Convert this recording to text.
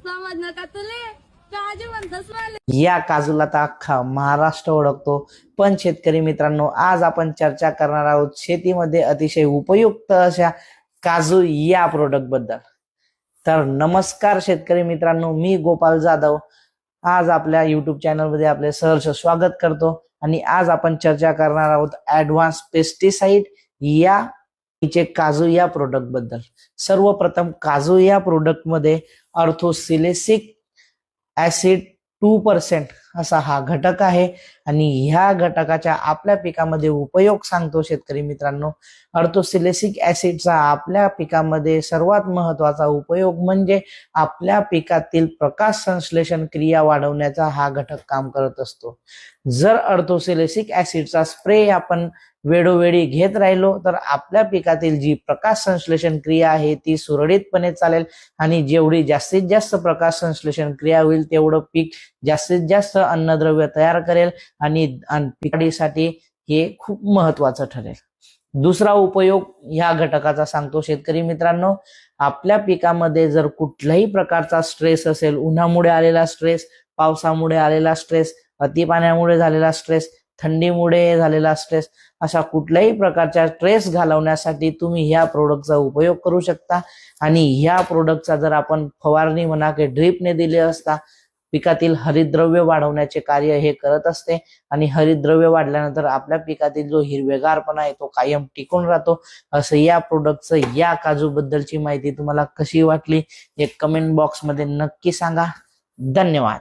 समजलं का तुले? काजू म्हणतस मला. या काजूला तर अख्खा महाराष्ट्र ओळखतो. पण शेतकरी मित्रांनो, आज आपण चर्चा करणार आहोत शेतीमध्ये अतिशय उपयुक्त अशा काजू या प्रोडक्ट बद्दल. तर नमस्कार शेतकरी मित्रांनो, मी गोपाल जाधव आज आपल्या युट्यूब चॅनल मध्ये आपले सहर्ष स्वागत करतो. आणि आज आपण चर्चा करणार आहोत ऍडव्हान्स पेस्टिसाइड या काजू या प्रोडक्ट बद्दल. सर्वप्रथम काजू या प्रोडक्ट मध्ये अर्थोसिलेसिक ऍसिड 2% असा हा घटक आहे. आणि ह्या घटकाच्या आपल्या पिकामध्ये उपयोग सांगतो शेतकरी मित्रांनो. अर्थोसिलेसिक ऍसिडचा आपल्या पिकामध्ये सर्वात महत्वाचा उपयोग म्हणजे आपल्या पिकातील प्रकाश संश्लेषण क्रिया वाढवण्याचा हा घटक काम करत असतो. जर अर्थोसिलेसिक ऍसिडचा स्प्रे आपण वेळोवेळी घेत राहिलो तर आपल्या पिकातील जी प्रकाश संश्लेषण क्रिया आहे ती सुरळीतपणे चालेल. आणि जेवढी जास्तीत जास्त प्रकाश संश्लेषण क्रिया होईल तेवढं पीक जास्तीत जास्त अन्नद्रव्य तयार करेल आणि पिकासाठी हे खूप महत्वाचं ठरेल. दुसरा उपयोग ह्या घटकाचा सांगतो शेतकरी मित्रांनो. आपल्या पिकामध्ये जर कुठल्याही प्रकारचा स्ट्रेस असेल, उन्हामुळे आलेला स्ट्रेस, पावसामुळे आलेला स्ट्रेस, अतिपाण्यामुळे झालेला स्ट्रेस, थंडीमुळे झालेला स्ट्रेस, अशा कुठल्याही प्रकारच्या स्ट्रेस घालवण्यासाठी तुम्ही ह्या प्रोडक्टचा उपयोग करू शकता. आणि ह्या प्रोडक्टचा जर आपण फवारणी म्हणा की ड्रिपने दिले असता पिकातील हरितद्रव्य वाढवण्याचे कार्य हे करत असते. आणि हरितद्रव्य वाढल्यानंतर आपल्या पिकातील जो हिरवेगारपणा आहे तो कायम टिकून राहतो. असं या प्रोडक्टचं या काजू बद्दलची माहिती तुम्हाला कशी वाटली हे कमेंट बॉक्स मध्ये नक्की सांगा. धन्यवाद.